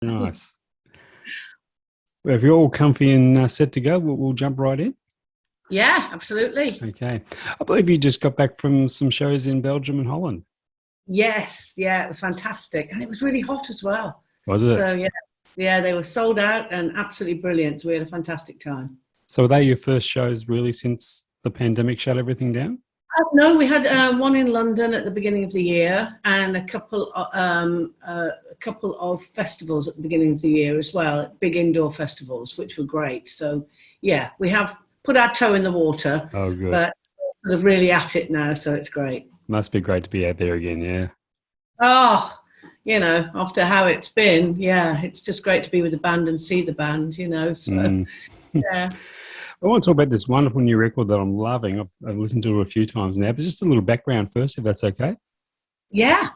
Nice. Well, if you're all comfy and set to go, we'll jump right in. Yeah, absolutely. Okay. I believe you just got back from some shows in Belgium and Holland. Yes, yeah, it was fantastic. And it was really hot as well. Was it? So yeah, they were sold out and absolutely brilliant. So we had a fantastic time. So were they your first shows really since the pandemic shut everything down? No, we had one in London at the beginning of the year and a couple of festivals at the beginning of the year as well, big indoor festivals, which were great. So yeah, we have put our toe in the water, Oh, good. but we're really at it now, so it's great. Must be great to be out there again, yeah. Oh, after how it's been, yeah, it's just great to be with the band and see the band, so yeah. I want to talk about this wonderful new record that I'm loving. I've listened to it a few times now, but just a little background first, if that's okay. Yeah,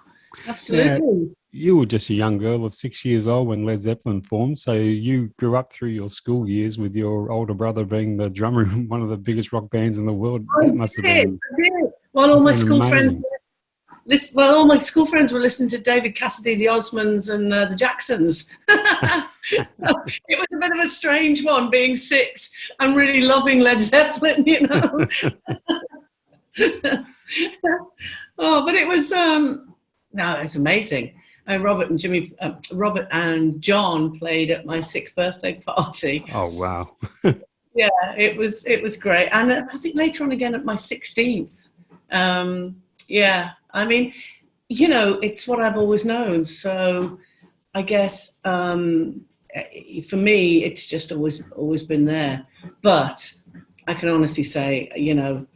absolutely. Now, you were just a young girl of 6 years old when Led Zeppelin formed, so you grew up through your school years with your older brother being the drummer in one of the biggest rock bands in the world. That must have been, I did. Well, all must my have been school amazing. friends all my school friends were listening to David Cassidy, the Osmonds, and the Jacksons. It was a bit of a strange one, being six and really loving Led Zeppelin, Oh, but it was no, it's amazing. Robert and John played at my 6th birthday party. Oh, wow. Yeah, it was great, and I think later on again at my 16th. Yeah, I mean, it's what I've always known. So I guess for me, it's just always been there. But I can honestly say,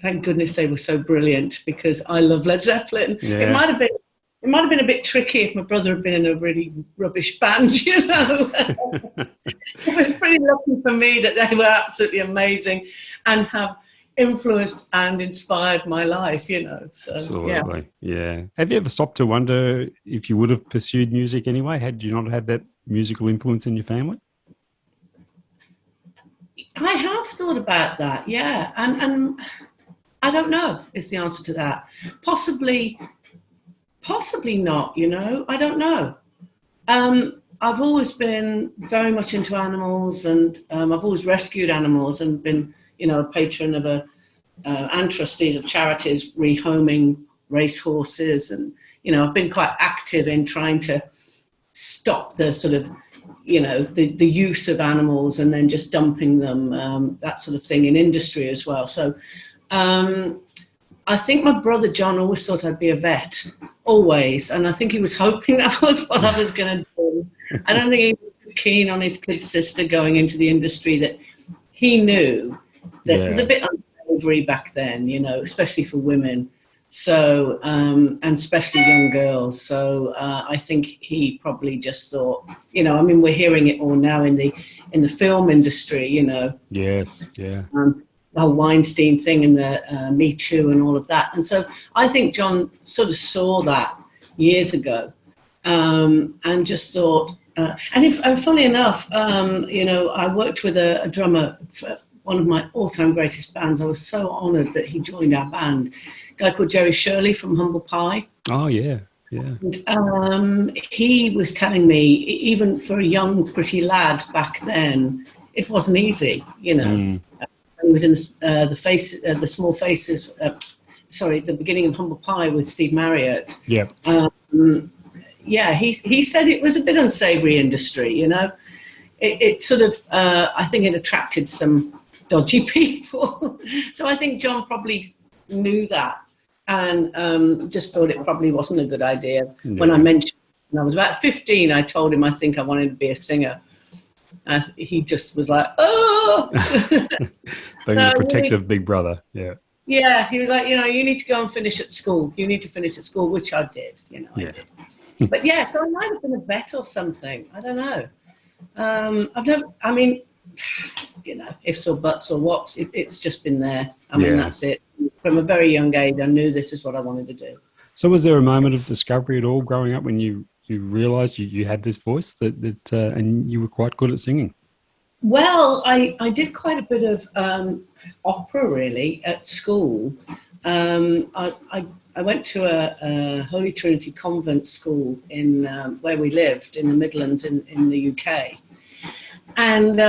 thank goodness they were so brilliant, because I love Led Zeppelin. Yeah. It might have been a bit tricky if my brother had been in a really rubbish band, It was pretty lucky for me that they were absolutely amazing and have influenced and inspired my life, So, Absolutely. Yeah. Have you ever stopped to wonder if you would have pursued music anyway, had you not had that musical influence in your family? I have thought about that, yeah. And I don't know is the answer to that. Possibly not, I don't know. I've always been very much into animals, and I've always rescued animals and been, a patron of and trustees of charities rehoming racehorses, and I've been quite active in trying to stop the sort of the use of animals and then just dumping them, that sort of thing, in industry as well. So I think my brother John always thought I'd be a vet, always, and I think he was hoping that was what I was going to do. I don't think he was keen on his kid sister going into the industry that he knew that was a bit unsavory back then, especially for women. So, and especially young girls. So I think he probably just thought, we're hearing it all now in the film industry, Yes, yeah. The whole Weinstein thing and the Me Too and all of that. And so I think John sort of saw that years ago, and just thought, and funny enough, I worked with a drummer for one of my all-time greatest bands. I was so honoured that he joined our band, a guy called Jerry Shirley from Humble Pie. Oh, yeah, yeah. And he was telling me, even for a young, pretty lad back then, it wasn't easy, He was in the Small Faces, the beginning of Humble Pie with Steve Marriott. Yep. Yeah, he said it was a bit unsavory industry, It sort of, I think it attracted some dodgy people. So I think John probably knew that and just thought it probably wasn't a good idea. Yeah. When I mentioned, when I was about 15, I told him I think I wanted to be a singer. And he just was like, oh! Being a protective big brother, yeah. Yeah, he was like, you need to go and finish at school. You need to finish at school, which I did, I did. But yeah, so I might have been a vet or something. I don't know. Ifs or buts or whats, it's just been there. That's it. From a very young age, I knew this is what I wanted to do. So was there a moment of discovery at all growing up when you realised you had this voice and you were quite good at singing? Well, I did quite a bit of opera, really, at school. I went to a Holy Trinity convent school in where we lived in the Midlands in the UK. And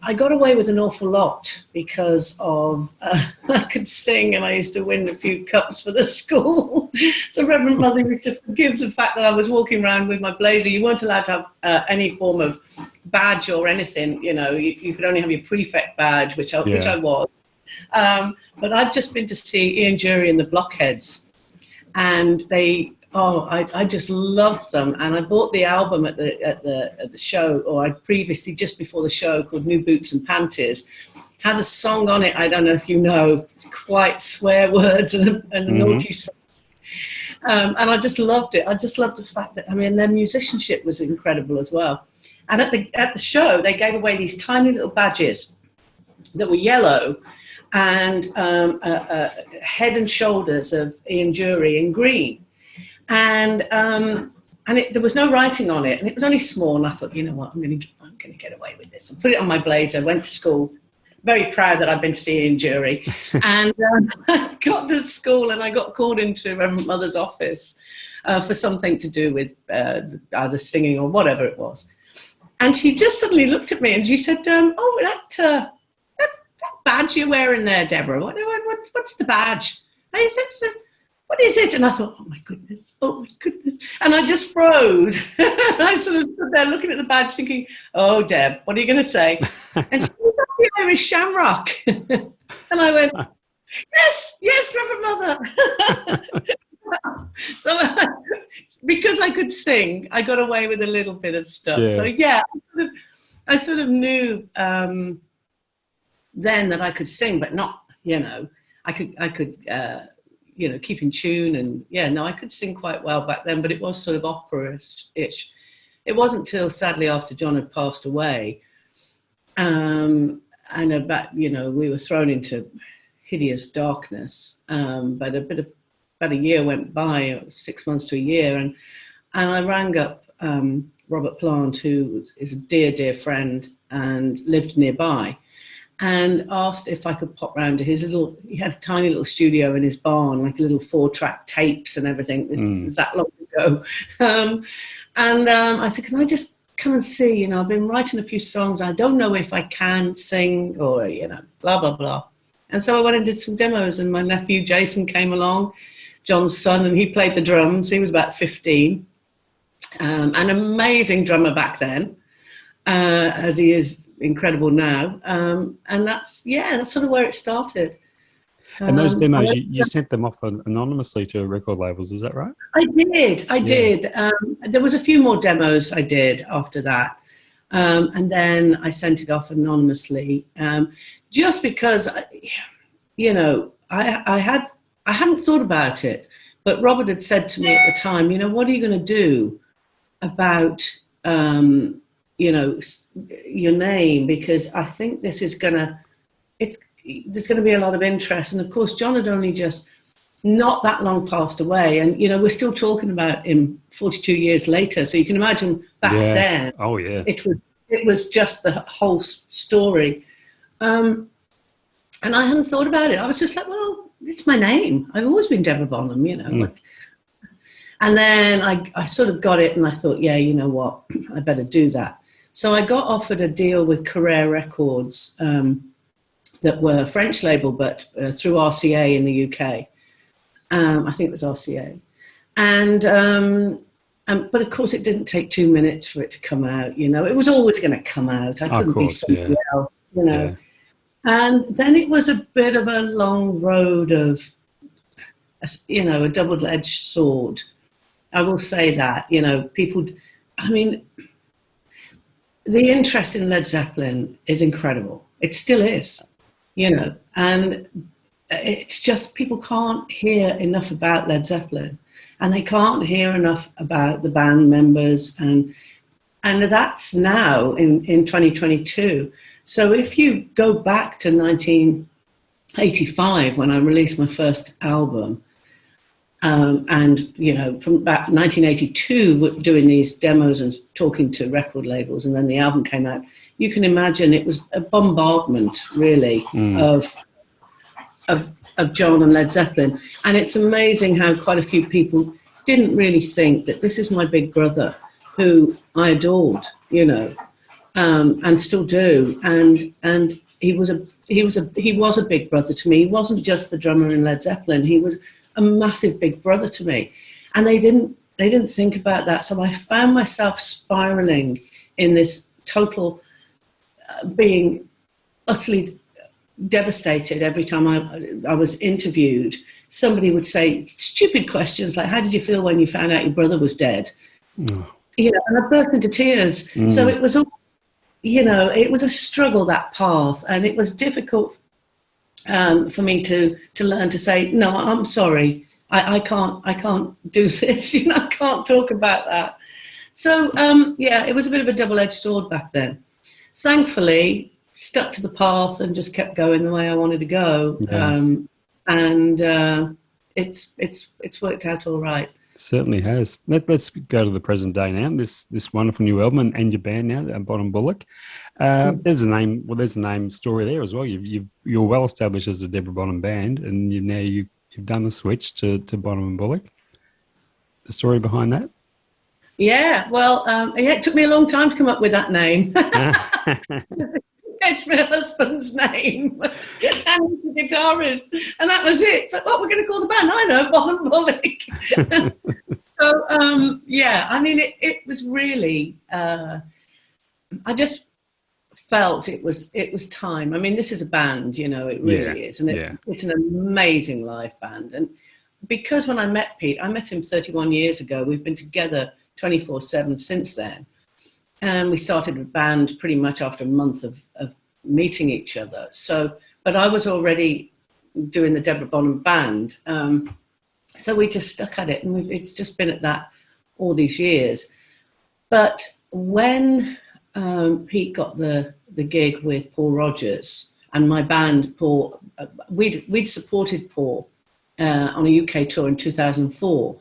I got away with an awful lot because of I could sing, and I used to win a few cups for the school. So Reverend Mother used to forgive the fact that I was walking around with my blazer. You weren't allowed to have any form of badge or anything. You know, you could only have your prefect badge, which I was. But I'd just been to see Ian Dury and the Blockheads, and I just loved them, and I bought the album at the show, or I previously, just before the show, called New Boots and Panties. Has a song on it, I don't know if you know, quite swear words and a naughty song. And I just loved it. I just loved the fact that, I mean, their musicianship was incredible as well. And at the show, they gave away these tiny little badges that were yellow, and head and shoulders of Ian Dury in green. And there was no writing on it, and it was only small. And I thought, you know what, I'm going to get away with this. I put it on my blazer, went to school, very proud that I'd been to see Ian Dury. And I got to school, and I got called into Reverend Mother's office for something to do with either singing or whatever it was. And she just suddenly looked at me and she said, "Oh, that badge you're wearing there, Deborah. What's the badge?" I said, "What is it?" And I thought, oh my goodness. And I just froze. I sort of stood there looking at the badge thinking, oh, Deb, what are you going to say? And she was the Irish Shamrock. And I went, yes, Reverend Mother. So because I could sing, I got away with a little bit of stuff. Yeah. So yeah, I sort of knew then that I could sing, but not, you know, I could you know, keep in tune, and I could sing quite well back then, but it was sort of opera-ish. It wasn't till sadly after John had passed away, and we were thrown into hideous darkness. But about a year went by, 6 months to a year, and I rang up Robert Plant, who is a dear friend and lived nearby, and asked if I could pop round to his he had a tiny little studio in his barn, like little 4-track tapes and everything. This was that long ago. I said, can I just come and see? You know, I've been writing a few songs. I don't know if I can sing or, you know, blah, blah, blah. And so I went and did some demos, and my nephew Jason came along, John's son, and he played the drums. He was about 15. An amazing drummer back then, as he is incredible now, and that's sort of where it started. And those demos, you sent them off anonymously to record labels, is that right? I did. There was a few more demos I did after that, and then I sent it off anonymously, just because, you know, I hadn't thought about it, but Robert had said to me at the time, you know, what are you going to do about you know, your name, because I think this is there's going to be a lot of interest. And of course, John had only just not that long passed away, and you know, we're still talking about him 42 years later. So you can imagine back then. Oh yeah. It was just the whole story, and I hadn't thought about it. I was just like, well, it's my name. I've always been Deborah Bonham, you know. And then I sort of got it, and I thought, yeah, you know what, I better do that. So I got offered a deal with Carrere Records that were a French label, but through RCA in the UK. I think it was RCA. But of course, it didn't take 2 minutes for it to come out. You know, it was always going to come out. I couldn't be somebody else, you know. Yeah. And then it was a bit of a long road of, you know, a double-edged sword. I will say that, you know, people, I mean, the interest in Led Zeppelin is incredible. It still is, you know, and it's just people can't hear enough about Led Zeppelin, and they can't hear enough about the band members, and that's now in 2022. So if you go back to 1985 when I released my first album, and you know, from about 1982 doing these demos and talking to record labels, and then the album came out, you can imagine it was a bombardment really of of John and Led Zeppelin. And it's amazing how quite a few people didn't really think that this is my big brother, who I adored, you know, and still do. And he was a big brother to me. He wasn't just the drummer in Led Zeppelin. He was a massive big brother to me. And they didn't think about that. So I found myself spiraling in this total being utterly devastated every time I was interviewed. Somebody would say stupid questions like, how did you feel when you found out your brother was dead? Oh. You know, and I burst into tears. So it was all, you know, it was a struggle, that path, and it was difficult for me to learn to say, no, I'm sorry, I can't do this, you know, I can't talk about that. So yeah, it was a bit of a double-edged sword back then. Thankfully, stuck to the path and just kept going the way I wanted to go. Yeah. And it's worked out all right. Certainly has. Let's go to the present day now. This wonderful new album and your band now, Bottom Bullick. There's a name. Well, there's a name story there as well. You're well established as a Deborah Bonham band, and you've done the switch to Bonham and Bullick. The story behind that? Yeah. Well, it took me a long time to come up with that name. It's my husband's name, and he's a guitarist, and that was it. So, what we're going to call the band? I know, Bonham Bullick. So, yeah, I mean, it was really. I just felt it was time. I mean, this is a band, you know, it really is, and it's an amazing live band. And because when I met Pete, I met him 31 years ago. We've been together 24/7 since then. And we started a band pretty much after a month of meeting each other. So, but I was already doing the Deborah Bonham band. So we just stuck at it, and it's just been at that all these years. But when Pete got the gig with Paul Rodgers and my band, Paul, we'd supported Paul on a UK tour in 2004.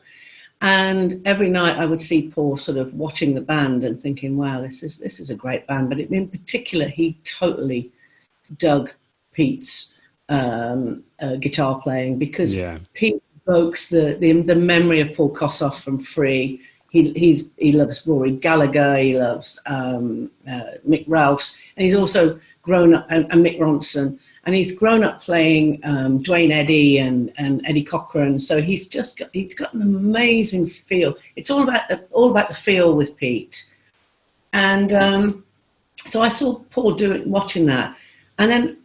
And every night I would see Paul sort of watching the band and thinking, wow, this is a great band. But in particular, he totally dug Pete's guitar playing, because Pete evokes the memory of Paul Kossoff from Free. He loves Rory Gallagher, he loves Mick Ralphs, and he's also grown up, and Mick Ronson. And he's grown up playing Dwayne Eddy and Eddie Cochran, so he's got an amazing feel. It's all about the feel with Pete, and so I saw Paul watching that, and then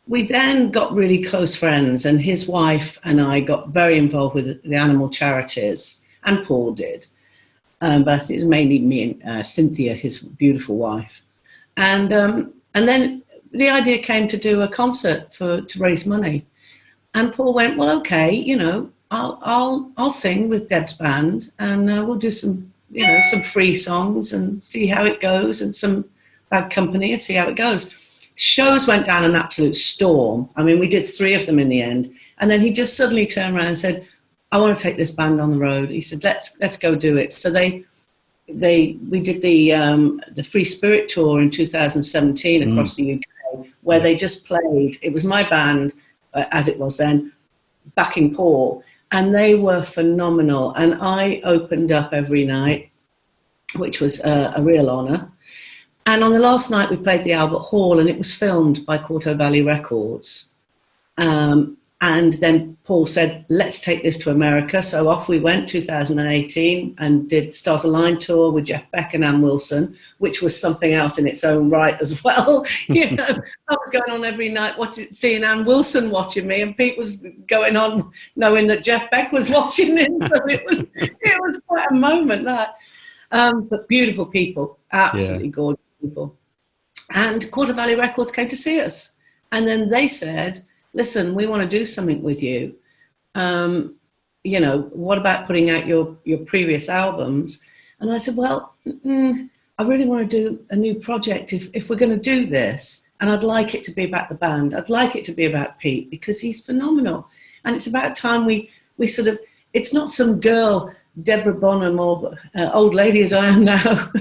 we then got really close friends, and his wife and I got very involved with the animal charities, and Paul did, but I think it was mainly me and Cynthia, his beautiful wife, and then the idea came to do a concert to raise money, and Paul went, well, okay, you know, I'll sing with Deb's band, and we'll do some free songs and see how it goes, and some Bad Company and see how it goes. Shows went down an absolute storm. I mean, we did 3 of them in the end, and then he just suddenly turned around and said, I want to take this band on the road. He said, let's go do it. So we did the Free Spirit tour in 2017 across the UK. Where they just played, it was my band, as it was then, backing Paul, and they were phenomenal. And I opened up every night, which was a real honour. And on the last night, we played the Albert Hall, and it was filmed by Quarto Valley Records. And then Paul said, let's take this to America. So off we went, 2018, and did Stars Align tour with Jeff Beck and Ann Wilson, which was something else in its own right as well. You know, I was going on every night seeing Ann Wilson watching me, and Pete was going on knowing that Jeff Beck was watching him. So it was quite a moment, that. But beautiful people, absolutely gorgeous people. And Quarter Valley Records came to see us. And then they said, listen, we want to do something with you. You know, what about putting out your previous albums? And I said, well, I really want to do a new project if we're going to do this. And I'd like it to be about the band. I'd like it to be about Pete, because he's phenomenal. And it's about time we sort of, it's not some girl, Deborah Bonham, or old lady as I am now,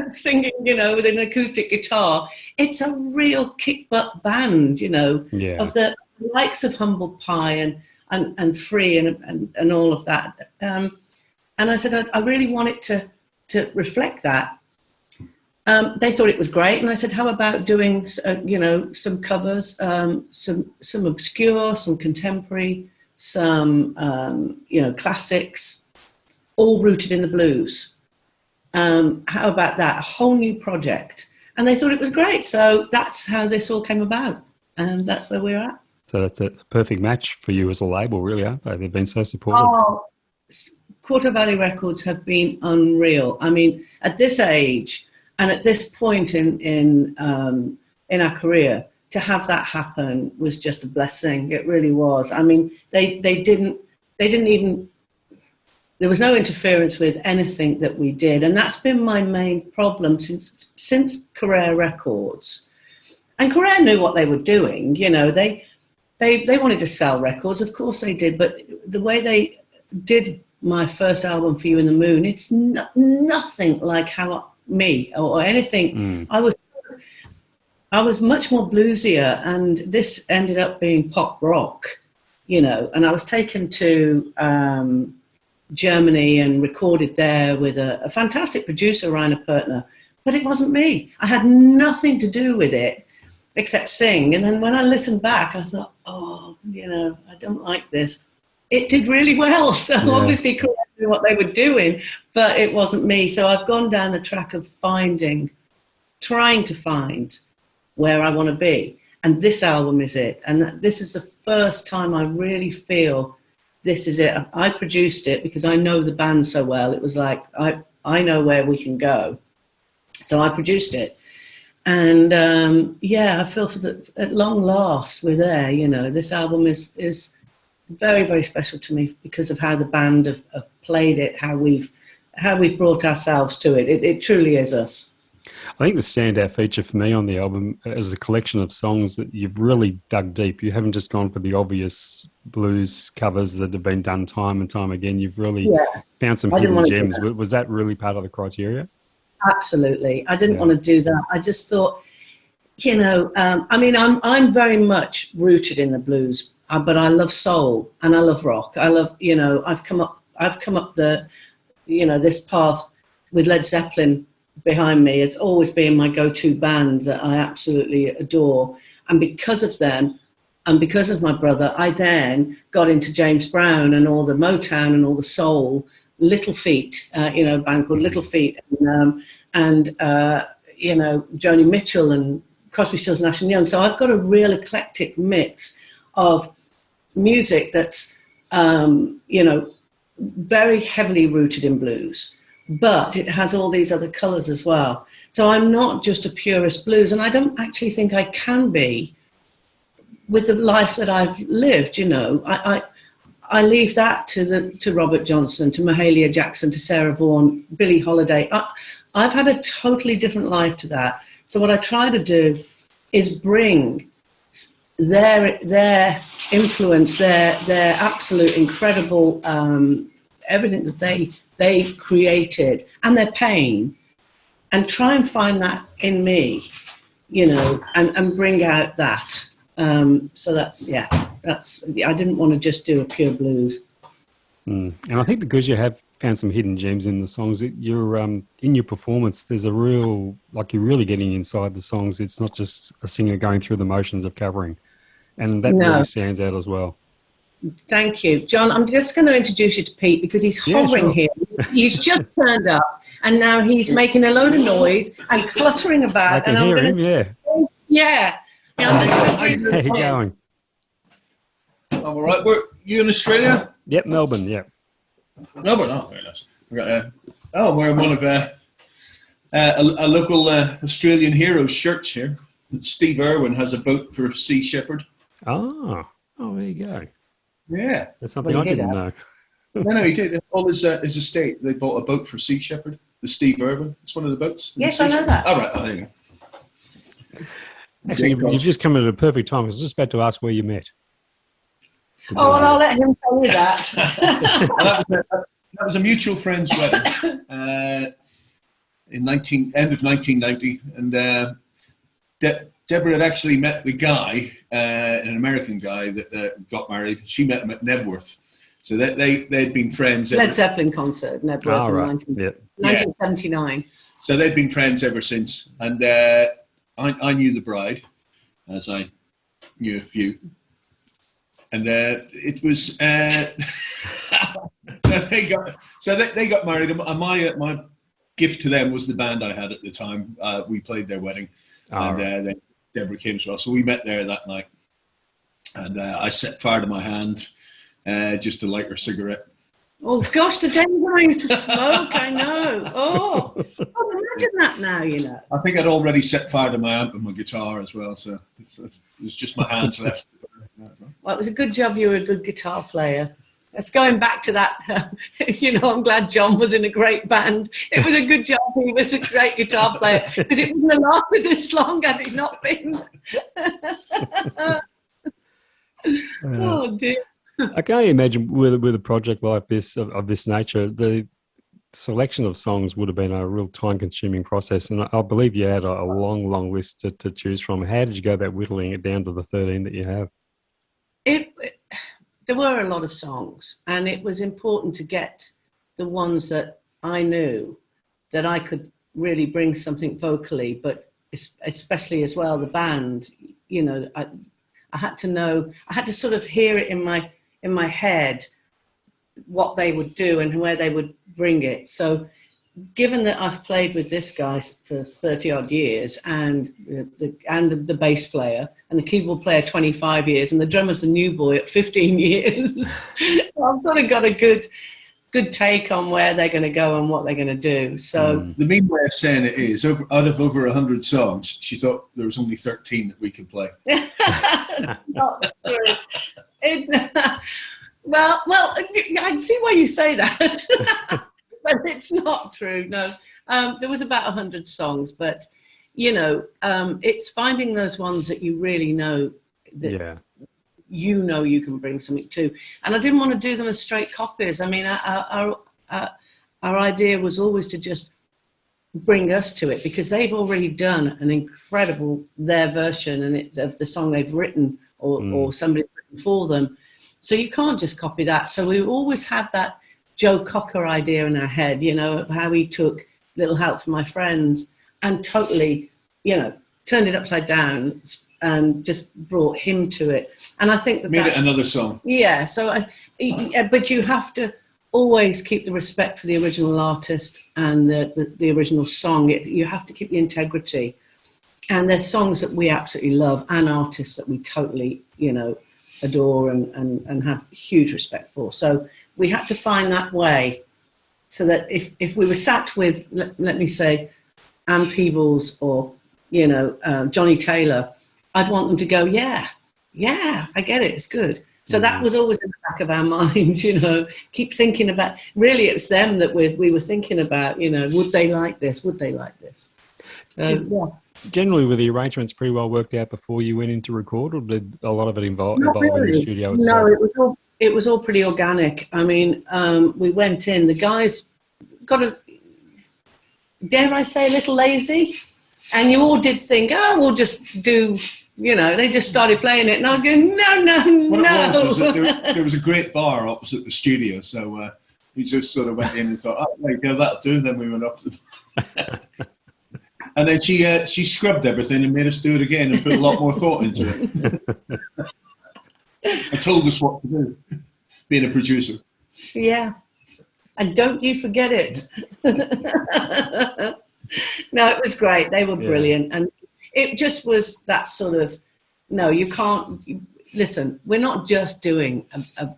singing, you know, with an acoustic guitar. It's a real kick-butt band, you know, of the the likes of Humble Pie and Free and all of that. And I said, I really want it to reflect that. They thought it was great, and I said, how about doing some covers, some obscure, some contemporary, some classics, all rooted in the blues. How about that? A whole new project. And they thought it was great. So that's how this all came about. And that's where we're at. So that's a perfect match for you as a label, really, aren't they? They've been so supportive. Oh, Quarter Valley Records have been unreal. I mean, at this age and at this point in our career, to have that happen was just a blessing. It really was. I mean, they didn't even, there was no interference with anything that we did. And that's been my main problem since Career Records. And Career knew what they were doing. They wanted to sell records. Of course they did. But the way they did my first album, For You in the Moon, it's nothing like how me or anything. I was much more bluesier, and this ended up being pop rock, and I was taken to Germany and recorded there with a fantastic producer, Rainer Pertner, but it wasn't me. I had nothing to do with it except sing. And then when I listened back, I thought, I don't like this. It did really well. So obviously Correct knew what they were doing, but it wasn't me. So I've gone down the track of trying to find where I want to be. And this album is it. And this is the first time I really feel this is it. I produced it because I know the band so well. It was like, I know where we can go. So I produced it. And I feel at long last we're there. This album is very, very special to me because of how the band have played it, how we've brought ourselves to it. It truly is us. I think the standout feature for me on the album is a collection of songs that you've really dug deep. You haven't just gone for the obvious blues covers that have been done time and time again. You've really found some hidden gems. Was that really part of the criteria? Absolutely. I didn't want to do that. I just thought, I'm very much rooted in the blues, but I love soul and I love rock. I love, I've come up this path with Led Zeppelin behind me. It's always been my go-to band that I absolutely adore. And because of them and because of my brother, I then got into James Brown and all the Motown and all the soul, Little Feat, a band called Little Feat, and Joni Mitchell and Crosby, Stills, Nash and Young. So I've got a real eclectic mix of music that's, very heavily rooted in blues, but it has all these other colours as well. So I'm not just a purist blues, and I don't actually think I can be with the life that I've lived. I leave that to Robert Johnson, to Mahalia Jackson, to Sarah Vaughan, Billie Holiday. I've had a totally different life to that. So what I try to do is bring their influence, their absolute incredible everything that they created and their pain, and try and find that in me, and bring out that. So that's I didn't want to just do a pure blues. And I think because you have found some hidden gems in the songs, you're in your performance, there's a real, like, you're really getting inside the songs. It's not just a singer going through the motions of covering, and that really stands out as well. Thank you, John. I'm just going to introduce you to Pete because he's hovering here. He's just turned up and now he's making a load of noise and cluttering about. I can hear him, Yeah. I'm just How you going? I'm all right. Were you in Australia? Yep, Melbourne, yep. Melbourne, very nice. We're wearing one of a local Australian hero's shirts here. Steve Irwin has a boat for Sea Shepherd. Oh, there you go. Yeah. That's something I didn't know. No, he did. All his estate, they bought a boat for Sea Shepherd, the Steve Irwin. It's one of the boats. Yes, I know that. All right, there you go. Actually, you've just come at a perfect time. I was just about to ask where you met. Oh, well, I'll let him tell you that. That was a mutual friend's wedding in end of 1990, and Deborah had actually met the guy, an American guy that got married. She met him at Nebworth. So they'd been friends. Led Zeppelin concert, Nebworth, in 1979. So they'd been friends ever since. And I knew the bride, as I knew a few. And it was... they got married. And my gift to them was the band I had at the time. We played their wedding. Then Deborah came as well. So we met there that night. And I set fire to my hand just to light her cigarette. Oh, gosh, the days when I used to smoke, I know. Oh, imagine that now, you know. I think I'd already set fire to my amp and my guitar as well. So it was just my hands left. Well, it was a good job you were a good guitar player. That's going back to that, I'm glad John was in a great band. It was a good job he was a great guitar player, because it wouldn't have lasted this long had it not been. Oh, dear. I can't imagine with a project like this, of this nature, the selection of songs would have been a real time-consuming process. And I believe you had a long list to choose from. How did you go about whittling it down to the 13 that you have? There were a lot of songs, and it was important to get the ones that I knew that I could really bring something vocally, but especially as well the band. I had to know, I had to sort of hear it in my head what they would do and where they would bring it. So given that I've played with this guy for 30 odd years, and the bass player and the keyboard player 25 years, and the drummer's a new boy at 15 years, I've sort of got a good take on where they're going to go and what they're going to do. So the mean way of saying it is, out of over 100 songs, she thought there was only 13 that we could play. Not true. Well, I see why you say that. But it's not true, no. There was about 100 songs, but, it's finding those ones that you really know that you can bring something to. And I didn't want to do them as straight copies. I mean, our idea was always to just bring us to it, because they've already done an incredible, their version of the song they've written or somebody's written for them. So you can't just copy that. So we always had that Joe Cocker idea in our head, of how he took Little Help from My Friends and totally, turned it upside down and just brought him to it. And I think made it another song. Yeah. So, but you have to always keep the respect for the original artist and the original song. You have to keep the integrity. And there's songs that we absolutely love and artists that we totally, adore and have huge respect for. So we had to find that way, so that if we were sat with, let me say, Ann Peebles or, Johnny Taylor, I'd want them to go, yeah, I get it, it's good. So that was always in the back of our minds, keep thinking about, really it's them that we were thinking about, would they like this? Would they like this? Generally, were the arrangements pretty well worked out before you went into record, or did a lot of it involve in the studio itself? No, it was all pretty organic. I mean, we went in, the guys got dare I say, a little lazy, and you all did think, we'll just do, they just started playing it, and I was going, no. There was a great bar opposite the studio, so we just sort of went in and thought, there you go, that'll do, and then we went off to the... And then she scrubbed everything and made us do it again and put a lot more thought into it. And told us what to do, being a producer. Yeah. And don't you forget it. No, it was great. They were brilliant. And it just was that sort of, no, you can't, listen, we're not just doing a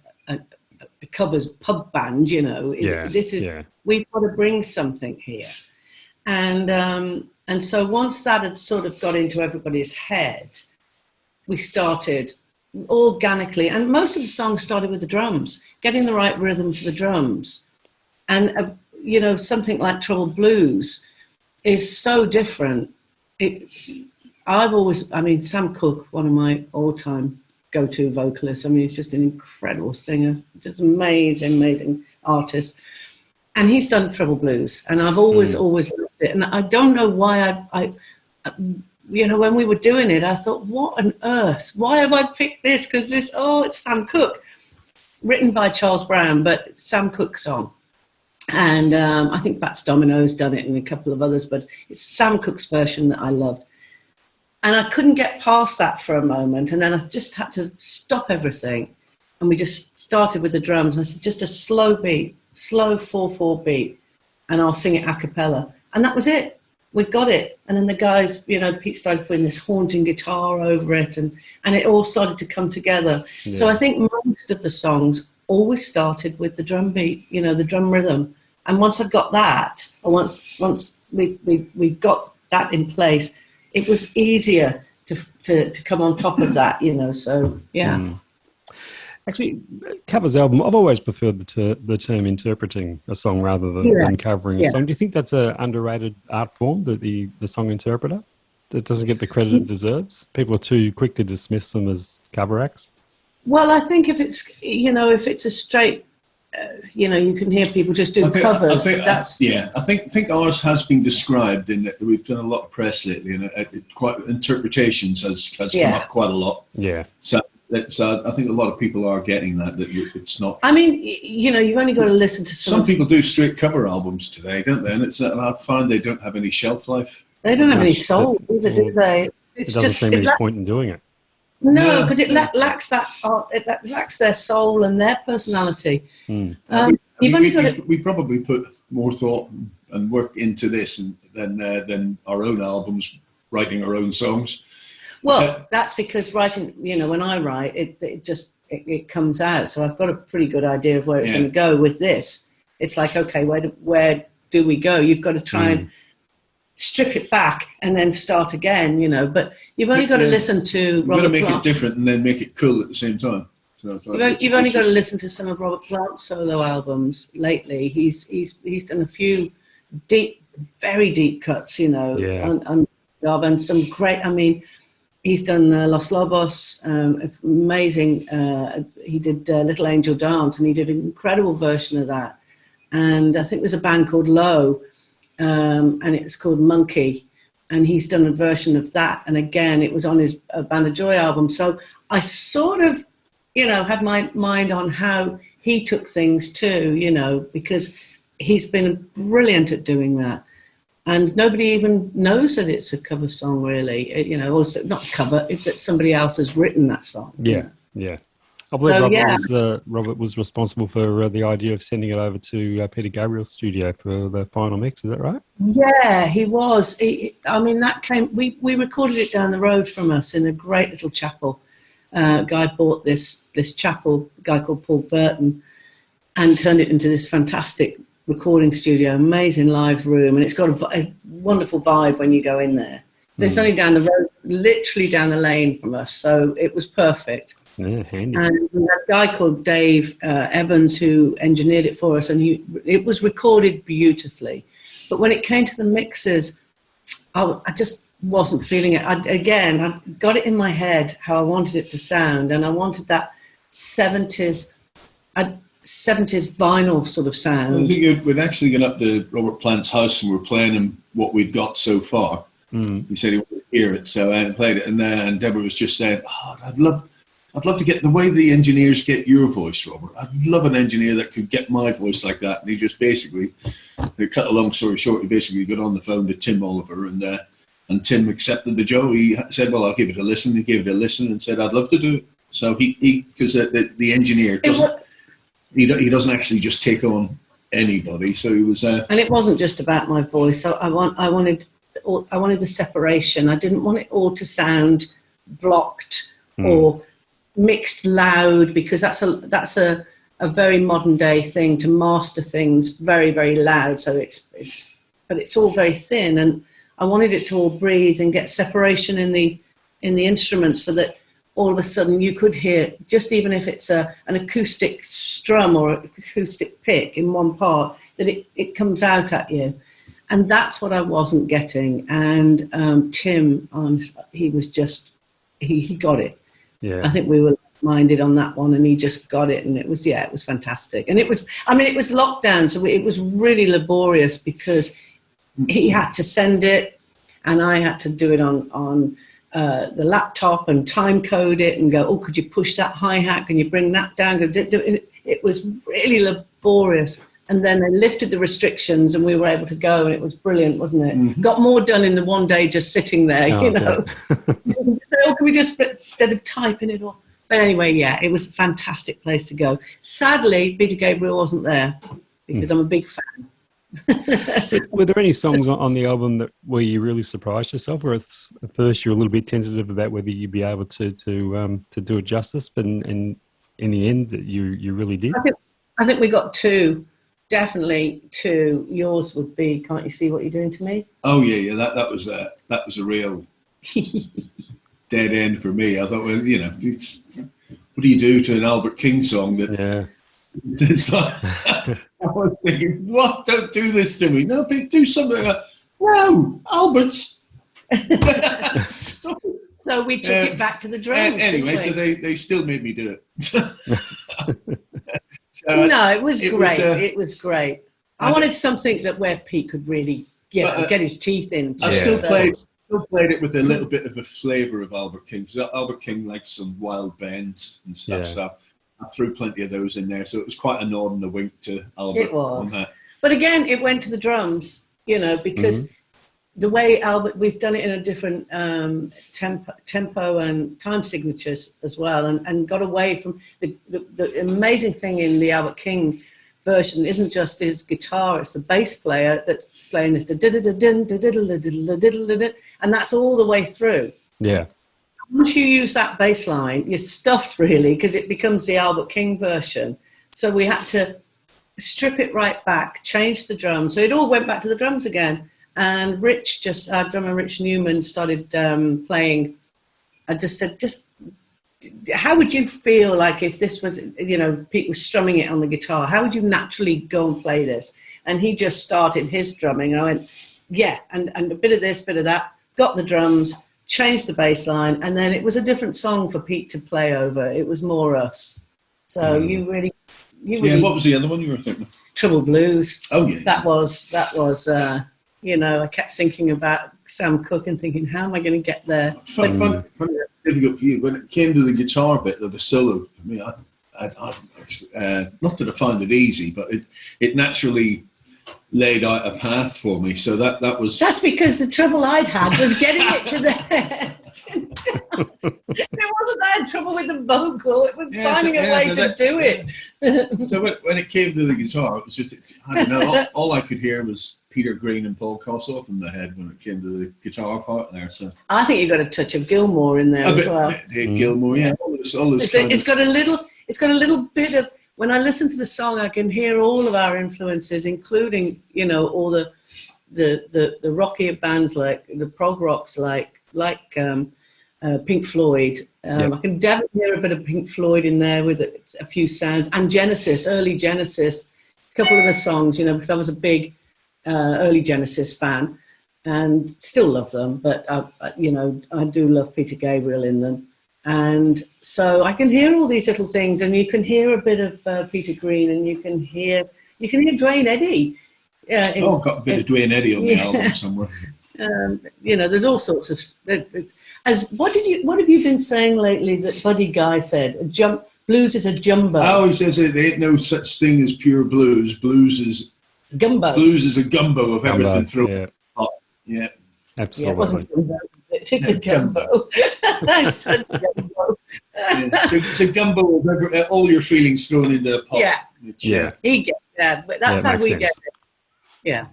covers pub band, This is, we've got to bring something here. And so once that had sort of got into everybody's head, we started organically, and most of the songs started with the drums, getting the right rhythm for the drums. And, something like Troubled Blues is so different. Sam Cooke, one of my all-time go-to vocalists, he's just an incredible singer, just amazing artist. And he's done Troubled Blues, and I've always loved it. And I don't know why when we were doing it, I thought, what on earth? Why have I picked this? Because it's Sam Cooke, written by Charles Brown, but Sam Cooke song. And I think Fats Domino's done it and a couple of others, but it's Sam Cooke's version that I loved. And I couldn't get past that for a moment. And then I just had to stop everything. And we just started with the drums. And I said, just a slow beat, slow 4/4 beat. And I'll sing it a cappella. And that was it. We got it. And then the guys, Pete started putting this haunting guitar over it. And it all started to come together. Yeah. So I think most of the songs always started with the drum beat, the drum rhythm. And once I got that, or once we got that in place, it was easier to come on top of that, so yeah. Actually, covers album, I've always preferred the term interpreting a song rather than covering a song. Do you think that's an underrated art form, the song interpreter? That doesn't get the credit it deserves? People are too quick to dismiss them as cover acts? Well, I think if it's a straight, you can hear people just do covers. I think ours has been described in that we've done a lot of press lately, and quite interpretations has come up quite a lot. Yeah. So I think a lot of people are getting that it's not. I mean, you've only got to listen to some people do straight cover albums today, don't they? And I find they don't have any shelf life. They don't have any soul either, do they? It doesn't seem any point in doing it. No, because it lacks that. It lacks their soul and their personality. We probably put more thought and work into this than our own albums, writing our own songs. Well, that's because writing. When I write, it comes out. So I've got a pretty good idea of where it's going to go with this. It's like, okay, where do we go? You've got to try and strip it back and then start again, but you've only got to listen to Robert Plant. You've got to make it different and then make it cool at the same time. So you've only got to listen to some of Robert Plant's solo albums lately. He's done a few deep, very deep cuts, and some great, he's done Los Lobos, amazing. He did Little Angel Dance, and he did an incredible version of that. And I think there's a band called Low, and it's called Monkey, and he's done a version of that. And again, it was on his Band of Joy album. So I sort of, had my mind on how he took things too, because he's been brilliant at doing that. And nobody even knows that it's a cover song, really, or not cover, that somebody else has written that song. Yeah, yeah. I believe Robert was responsible for the idea of sending it over to Peter Gabriel's studio for the final mix. Is that right? Yeah, he was. That came. We recorded it down the road from us in a great little chapel. Guy bought this chapel, a guy called Paul Broughton, and turned it into this fantastic recording studio, amazing live room, and it's got a wonderful vibe when you go in there. It's only down the road, literally down the lane from us, so it was perfect. Yeah, handy. And we had a guy called Dave Evans who engineered it for us, and it was recorded beautifully. But when it came to the mixes, I just wasn't feeling it. I got it in my head how I wanted it to sound, and I wanted that 70s vinyl sort of sound. I think we'd actually gone up to Robert Plant's house and we're playing him what we'd got so far. He said he wanted to hear it, so I played it, and Deborah was just saying, I'd love to get the way the engineers get your voice, Robert. I'd love an engineer that could get my voice like that. And he just basically, to cut a long story short, he basically got on the phone to Tim Oliver, and Tim accepted the job. He said, well, I'll give it a listen. He gave it a listen and said, I'd love to do it. So because the engineer he doesn't actually just take on anybody. So he was. And it wasn't just about my voice. So I wanted the separation. I didn't want it all to sound blocked or mixed loud, because that's a very modern day thing to master things very, very loud. So but it's all very thin, and I wanted it to all breathe and get separation in the instruments, so that all of a sudden you could hear, just even if it's an acoustic strum or an acoustic pick in one part, that it comes out at you. And that's what I wasn't getting. And Tim, he was just, he got it. Yeah. I think we were minded on that one, and he just got it. And it was fantastic. And it was lockdown, so it was really laborious, because he had to send it, and I had to do it on the laptop and time code it and go, oh, could you push that hi-hat? Can you bring that down? It was really laborious. And then they lifted the restrictions and we were able to go, and it was brilliant, wasn't it? Mm-hmm. Got more done in the one day just sitting there, you know. So, oh, can we just, instead of typing it all? But anyway, yeah, it was a fantastic place to go. Sadly, Peter Gabriel wasn't there because I'm a big fan. Were there any songs on the album where you really surprised yourself, or at first you were a little bit tentative about whether you'd be able to do it justice, but in the end you really did? I think we got two. Definitely two. Yours would be "Can't You See What You're Doing to Me"? Oh yeah. That was a real dead end for me. I thought, well, you know, what do you do to an Albert King song that? Yeah. It's like, I was thinking, what? Don't do this to me. No, do something. No, Albert's. So we took it back to the drums. Anyway, so they still made me do it. No, it was great. It was great. I wanted something where Pete could really get his teeth into. I still played it with a little bit of a flavour of Albert King, because Albert King likes some wild bends and stuff. Yeah. So I threw plenty of those in there. So it was quite a nod and a wink to Albert. It was. On that. But again, it went to the drums, you know, because the way Albert, we've done it in a different tempo and time signatures as well, and got away from the amazing thing in the Albert King version isn't just his guitar, it's the bass player that's playing this, and that's all the way through. Yeah. Once you use that bass line, you're stuffed really, because it becomes the Albert King version. So we had to strip it right back, change the drums. So it all went back to the drums again. And our drummer Rich Newman started playing. I just said, how would you feel like if this was, you know, Pete was strumming it on the guitar? How would you naturally go and play this? And he just started his drumming. And I went, yeah, and a bit of this, bit of that. Got the drums, changed the bass line, and then it was a different song for Pete to play over. It was more us. So you really. What was the other one you were thinking? Trouble Blues. Oh yeah. That was. You know, I kept thinking about Sam Cooke and thinking, how am I going to get there? Funny, difficult for you. When it came to the guitar bit of the solo, I mean, I not that I found it easy, but it naturally laid out a path for me. So that was... That's because the trouble I'd had was getting it to there. It wasn't that trouble with the vocal. It was finding a way to do it. So when it came to the guitar, it was just, I don't know, all I could hear was Peter Green and Paul Kossoff in my head when it came to the guitar part there. So I think you got a touch of Gilmour in there as well. Gilmour, yeah. It's got a little bit of, when I listen to the song, I can hear all of our influences, including, you know, all the rockier bands like the prog rocks, like Pink Floyd. I can definitely hear a bit of Pink Floyd in there with a few sounds, and Genesis, early Genesis, a couple of the songs, you know, because I was a big early Genesis fan and still love them, but you know, I do love Peter Gabriel in them. And so I can hear all these little things, and you can hear a bit of Peter Green, and you can hear Duane Eddy. Got a bit of Duane Eddy on the album somewhere. You know, there's all sorts of. What have you been saying lately that Buddy Guy said? Blues is a jumbo. Oh, he says there ain't no such thing as pure blues. Blues is gumbo. Blues is a gumbo of everything thrown. Yeah, absolutely. Yeah, it wasn't gumbo. It's a gumbo. It's a gumbo. It's a gumbo of all your feelings thrown into a pot. Yeah. He gets that, but that's how we get it. Yeah.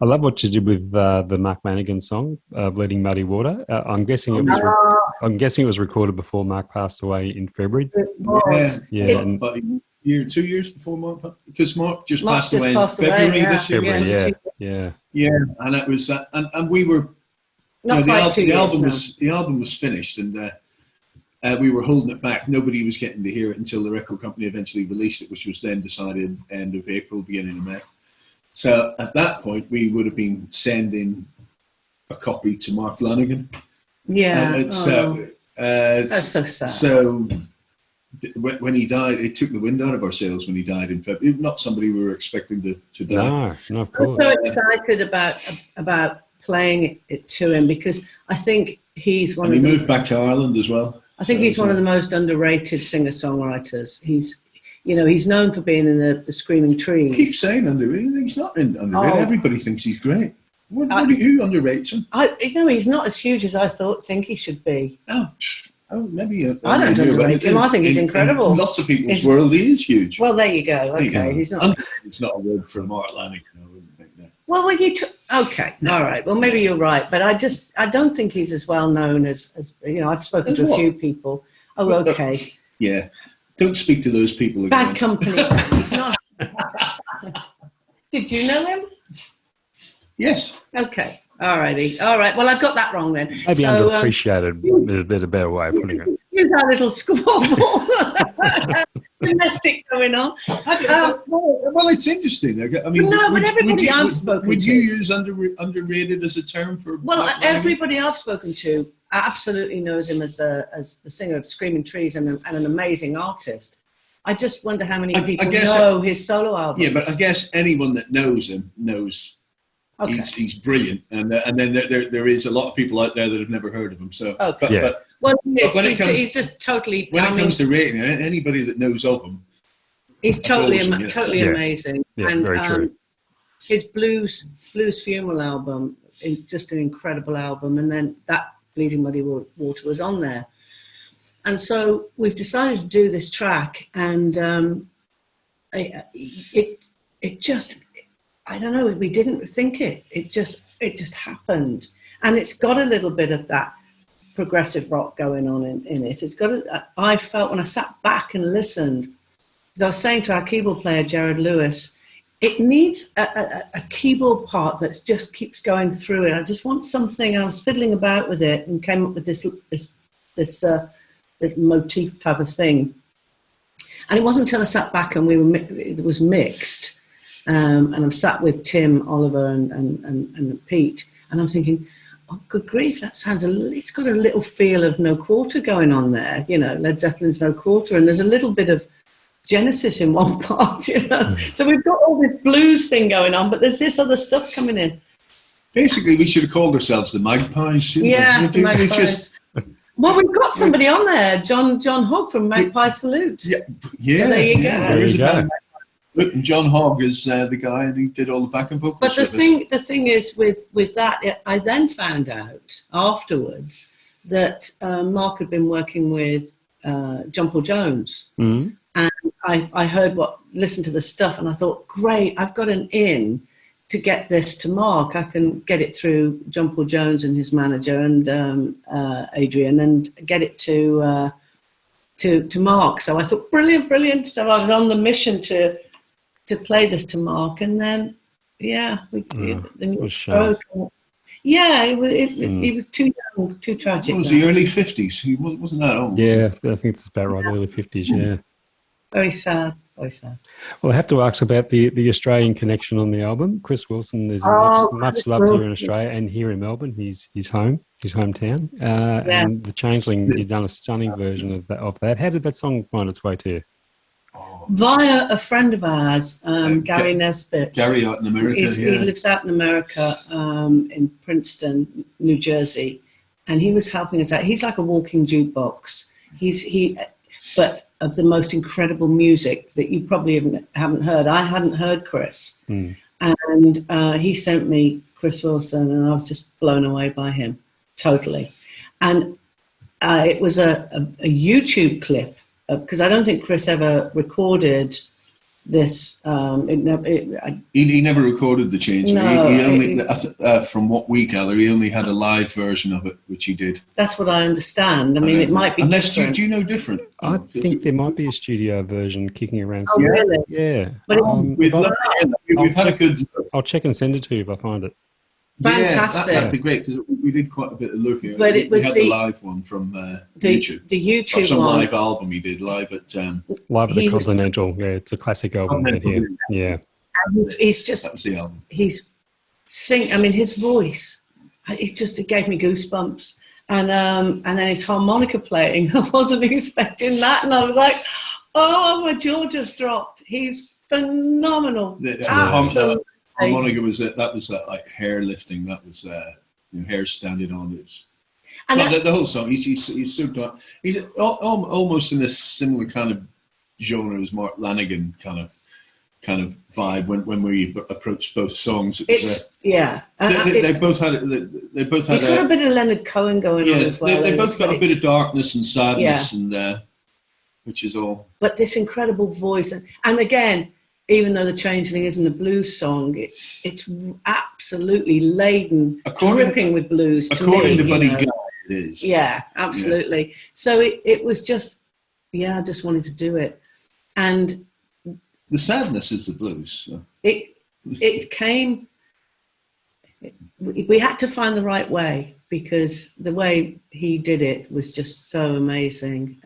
I love what you did with the Mark Manigan song, "Bleeding Muddy Water." I'm guessing it was recorded before Mark passed away in February. It was. About 2 years before Mark, because Mark just passed away in February this year. Yeah, and it was and we were. The album was finished, and we were holding it back. Nobody was getting to hear it until the record company eventually released it, which was then decided end of April, beginning of May. So at that point, we would have been sending a copy to Mark Lanigan. Yeah, that's so sad. So when he died, it took the wind out of our sails when he died in February. Not somebody we were expecting to die. No, of course. I'm so excited about playing it to him, because I think he's one And of he the... moved back to Ireland as well. I think he's one of the most underrated singer-songwriters. He's known for being in the Screaming Trees. Keep saying underrated. He's not underrated. Oh. Everybody thinks he's great. Who underrates him? He's not as huge as I think he should be. Oh, maybe. I don't underrate him. I think he's incredible. In lots of people's world, he is huge. Well, there you go. Okay, he's not. It's not a word for Mark Atlantic. I wouldn't think that. Well, okay, all right. Well, maybe you're right, but I don't think he's as well known as I've spoken to a few people. Oh, okay. Yeah, don't speak to those people again. Bad company. He's not. Did you know him? Yes. Okay. All righty. All right. Well, I've got that wrong then. Maybe underappreciated is a bit a better way of putting it. Here's our little squabble. Domestic going on. Well, it's interesting. I mean, but everybody I've spoken to. Would you use underrated as a term for? Well, everybody I've spoken to absolutely knows him as the singer of Screaming Trees and an amazing artist. I just wonder how many people know his solo albums. Yeah, but I guess anyone that knows him knows. Okay. He's brilliant, and then there is a lot of people out there that have never heard of him. So, okay. He's just totally. When it comes to rating, anybody that knows of him, he's totally amazing. Yeah, and very true. His Blues Funeral album, just an incredible album, and then that Bleeding Muddy Water was on there, and so we've decided to do this track, and it just. I don't know. We didn't think it. It just happened, and it's got a little bit of that progressive rock going on in it. It's got. I felt when I sat back and listened, as I was saying to our keyboard player Jared Lewis, it needs a keyboard part that just keeps going through it. I just want something, and I was fiddling about with it and came up with this motif type of thing. And it wasn't until I sat back and it was mixed. And I'm sat with Tim, Oliver, and Pete, and I'm thinking, oh, good grief, that sounds it's got a little feel of No Quarter going on there, Led Zeppelin's No Quarter, and there's a little bit of Genesis in one part, So we've got all this blues thing going on, but there's this other stuff coming in. Basically, we should have called ourselves the Magpies. Yeah, the Magpies. Well, we've got somebody on there, John Hogg from Magpie Salute. Yeah. So there you go. There you go. And John Hogg is the guy, and he did all the back and vocals. But the thing is with that, I then found out afterwards that Mark had been working with John Paul Jones, and I listened to the stuff, and I thought, great, I've got an in to get this to Mark. I can get it through John Paul Jones and his manager and Adrian, and get it to Mark. So I thought, brilliant. So I was on the mission to play this to Mark, and then we did. It was broke. Yeah, he was too young, too tragic. What was he, early 50s? He wasn't that old. Yeah, I think that's about right, early 50s, yeah. Very sad, very sad. Well, I have to ask about the Australian connection on the album. Chris Wilson is much loved here in Australia and here in Melbourne. He's home, his hometown. And The Changeling, you've done a stunning version of that. How did that song find its way to you? Via a friend of ours, Gary Nesbitt. Gary out in America. He lives out in America, in Princeton, New Jersey, and he was helping us out. He's like a walking jukebox. But of the most incredible music that you probably haven't heard. I hadn't heard Chris, and he sent me Chris Wilson, and I was just blown away by him, totally. And it was a YouTube clip. Because I don't think Chris ever recorded this. He never recorded The Change. No, he only, from what we gather, he only had a live version of it, which he did. That's what I understand. I mean, it might be different. Do you know different? I think there might be a studio version kicking around. Oh, really? Yeah. But we've had a good... I'll check and send it to you if I find it. Fantastic. That'd be great, because we did quite a bit of looking. But it was we had the live one from YouTube. The YouTube or some one. live album he did live at the Continental. Yeah, it's a classic album. Yeah. He's just. That was the album. I mean, his voice. It gave me goosebumps, and then his harmonica playing. I wasn't expecting that, and I was like, "Oh, my jaw just dropped." He's phenomenal. harmonica was that was that like hair lifting. That was hair standing on it. And the whole song, he's so dark. He's almost in a similar kind of genre as Mark Lanigan kind of vibe when we approached both songs. They both had. He's got a bit of Leonard Cohen going on as well. They both got a bit of darkness and sadness, and which is all. But this incredible voice, and again, even though The Changeling isn't a blues song, it's absolutely laden, dripping with blues. According to Buddy Guy, it is. Yeah, absolutely. Yeah. So it was just, I just wanted to do it, and the sadness is the blues. So. It came. We had to find the right way, because the way he did it was just so amazing.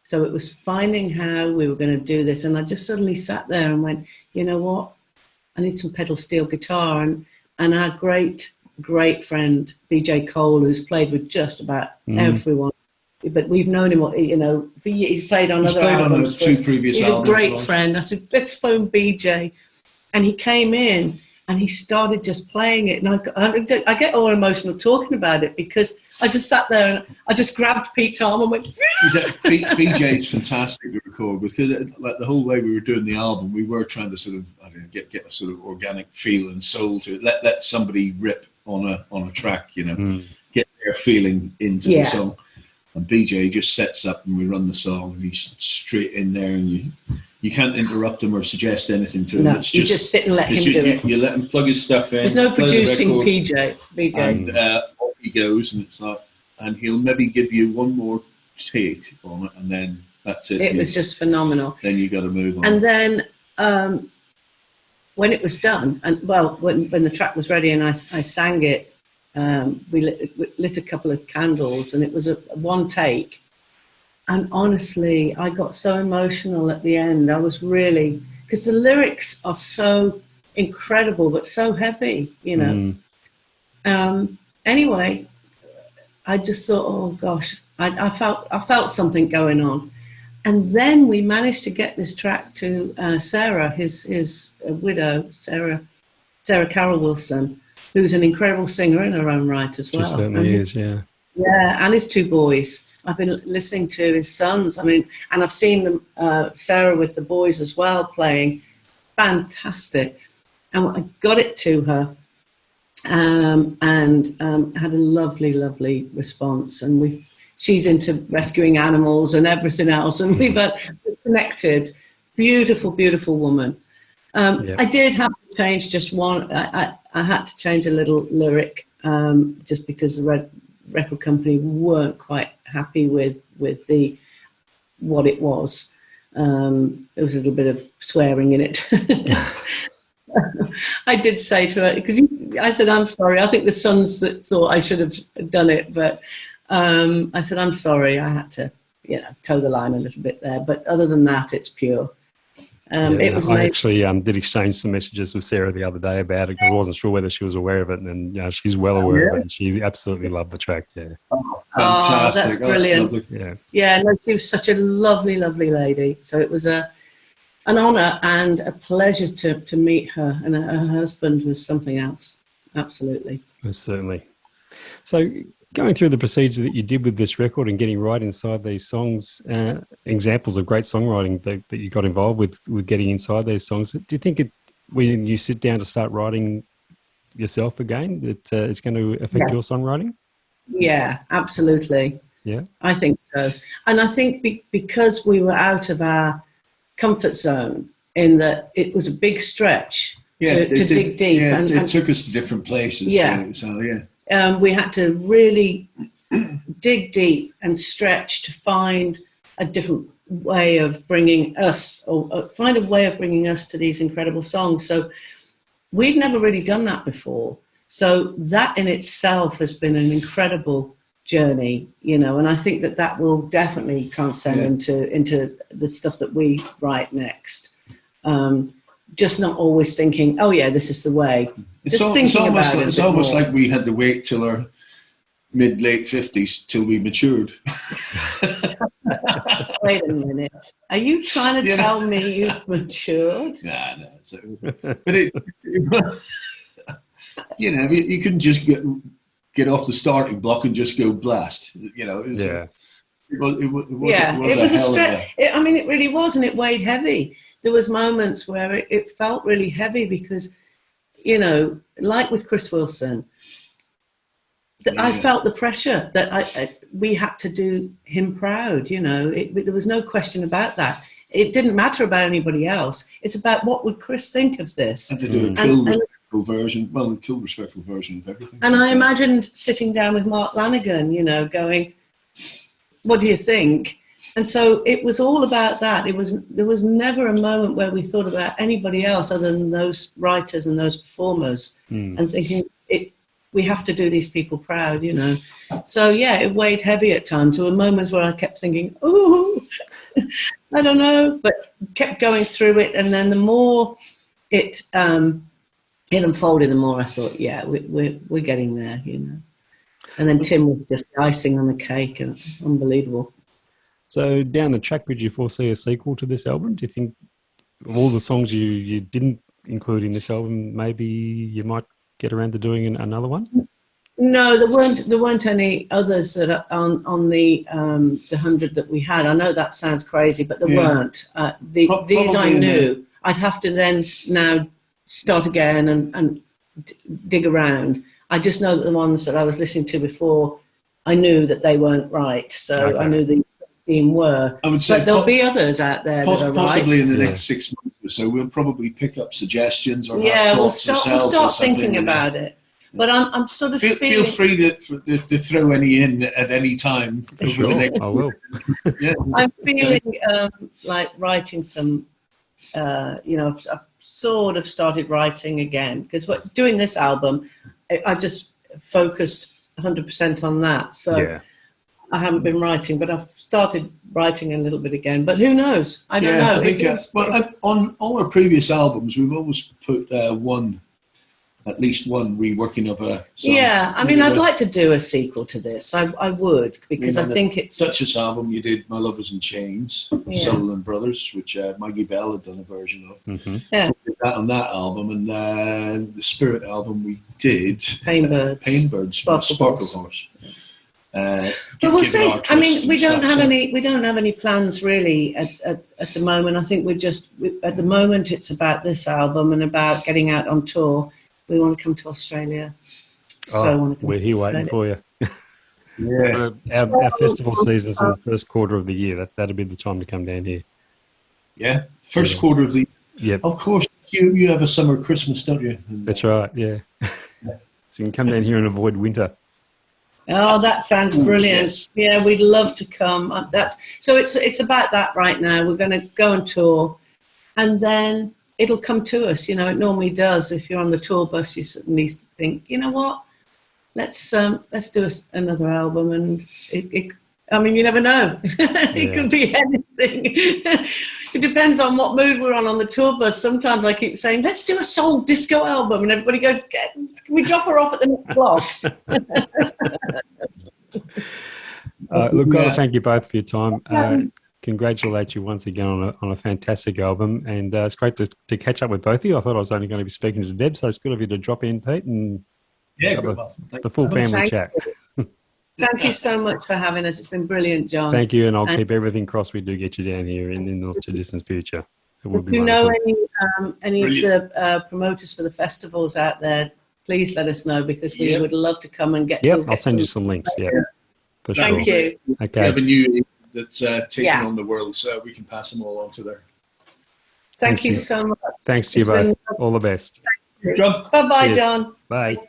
So it was finding how we were going to do this. And I just suddenly sat there and went, you know what? I need some pedal steel guitar. And our great, great friend, BJ Cole, who's played with just about everyone. But we've known him, he's played on other albums. On 2 previous albums. He's a great friend. I said, let's phone BJ. And he came in and he started just playing it. And I get all emotional talking about it, because I just sat there and I just grabbed Pete's arm and went. BJ's fantastic to record, because like the whole way we were doing the album, we were trying to sort of get a sort of organic feel and soul to it. Let somebody rip on a track, get their feeling into the song. And BJ just sets up and we run the song, and he's straight in there, and you can't interrupt him or suggest anything to him. No, you just sit and let him do it. You let him plug his stuff in. There's no producing BJ. And off he goes, and it's like, and he'll maybe give you one more take on it, and then that's it. It was just phenomenal. Then you got to move on. And then when it was done, and when the track was ready and I sang it, we lit a couple of candles, and it was a one take. And honestly, I got so emotional at the end. I was really, because the lyrics are so incredible, but so heavy, Anyway, I just thought, oh gosh, I felt something going on. And then we managed to get this track to Sarah, his widow, Sarah Carroll Wilson, who's an incredible singer in her own right as well. She certainly is, yeah. Yeah, and his 2 boys. I've been listening to his sons. And I've seen them, Sarah with the boys as well, playing. Fantastic. And I got it to her, and had a lovely, lovely response. And she's into rescuing animals and everything else, and we've connected. Beautiful, beautiful woman. I did have to change just one. I had to change a little lyric, just because the record company weren't quite happy with what it was. There was a little bit of swearing in it. I did say to her, because I said, I'm sorry. I think the sons that thought I should have done it, but I said, I'm sorry. I had to, toe the line a little bit there. But other than that, it's pure. It was I actually did exchange some messages with Sarah the other day about it, because I wasn't sure whether she was aware of it, and she's well aware of it, and she absolutely loved the track. Yeah. Oh, fantastic! That's brilliant. No, she was such a lovely, lovely lady. So it was an honour and a pleasure to meet her, and her husband was something else. Absolutely. Most certainly. So, going through the procedure that you did with this record and getting right inside these songs, examples of great songwriting that you got involved with getting inside these songs, do you think when you sit down to start writing yourself again, that it's going to affect your songwriting? Yeah, absolutely. Yeah, I think so. And I think because we were out of our comfort zone, in that it was a big stretch to dig deep. Yeah, it took us to different places. Yeah. Really, so, yeah. We had to really dig deep and stretch to find a different way of bringing us, or find a way of bringing us to these incredible songs. So we've never really done that before. So that in itself has been an incredible journey, and I think that will definitely transcend into the stuff that we write next. Just not always thinking, oh yeah, this is the way. Just thinking about it. It's almost like we had to wait till mid-late 50s till we matured. Wait a minute. Are you trying to tell me you've matured? Nah, no. But you know, you couldn't just get off the starting block and just go blast. You know, it was a stretch. I mean, it really was, and it weighed heavy. There was moments where it felt really heavy because, you know, like with Chris Wilson, I felt the pressure that we had to do him proud. You know, there was no question about that. It didn't matter about anybody else. It's about what would Chris think of this. And to do a cool, respectful version, cool, respectful version of everything. And I imagined sitting down with Mark Lanigan, you know, going, "What do you think?" And so it was all about that. There was never a moment where we thought about anybody else other than those writers and those performers, and thinking we have to do these people proud, you know. So yeah, it weighed heavy at times. There were moments where I kept thinking, "Oh, I don't know," but kept going through it. And then the more it unfolded, the more I thought, yeah, we're getting there, you know. And then Tim was just icing on the cake, and unbelievable. So down the track, would you foresee a sequel to this album? Do you think of all the songs you didn't include in this album, maybe you might get around to doing another one? No, there weren't any others that are on the 100 that we had. I know that sounds crazy, but there weren't. These I knew. I'd have to then now start again and dig around. I just know that the ones that I was listening to before, I knew that they weren't right. So I knew the theme were. I would say, but there'll be others out there that are possibly right. in the next 6 months or so. We'll probably pick up suggestions or we'll start thinking about it. But I'm sort of feel free to throw any in at any time. Sure, I will. I'm feeling like writing some. You know, I've sort of started writing again because doing this album, I just focused 100% on that. So I haven't been writing, but I've started writing a little bit again. But who knows? I don't know. I think on all our previous albums, we've always put at least one reworking of a song. Yeah, I mean, I'd like to do a sequel to this. I would, because I think it's... Duchess album, you did My Lovers in Chains, Sutherland Brothers, which Maggie Bell had done a version of. Mm-hmm. Yeah. So we did that on that album, and the Spirit album we did... Painbirds. Sparkle Horse. But we'll see. I mean, we don't have any plans really at the moment. I think at the moment it's about this album and about getting out on tour. We want to come to Australia. We're here waiting for you. Our festival season's in the first quarter of the year. That'll be the time to come down here. Yeah, first quarter of the year. Yep. Of course, you have a summer Christmas, don't you? That's right, yeah. So you can come down here and avoid winter. Oh, that sounds brilliant. Yes. Yeah, we'd love to come. It's about that right now. We're going to go on tour and then it'll come to us. You know, it normally does. If you're on the tour bus, you suddenly think, you know what, let's do another album. And I mean, you never know. It could be anything. It depends on what mood we're on the tour bus. Sometimes I keep saying, let's do a soul disco album. And everybody goes, can we drop her off at the next block? Look, got to thank you both for your time. Congratulate you once again on a fantastic album. And it's great to catch up with both of you. I thought I was only going to be speaking to Deb, so it's good of you to drop in, Pete, and the full family chat. Thank you so much for having us. It's been brilliant, John. Thank you, and I'll keep everything crossed. We do get you down here in the not too distant future. It will be. If you know any of the promoters for the festivals out there, please let us know because we would love to come and get. Yep, I'll send you some links. Yeah, for sure. Thank you. Okay. We have a new that's taking on the world, so we can pass them all on to there. Thank you so much. Thanks to you both. All the best. Bye-bye, John. Bye.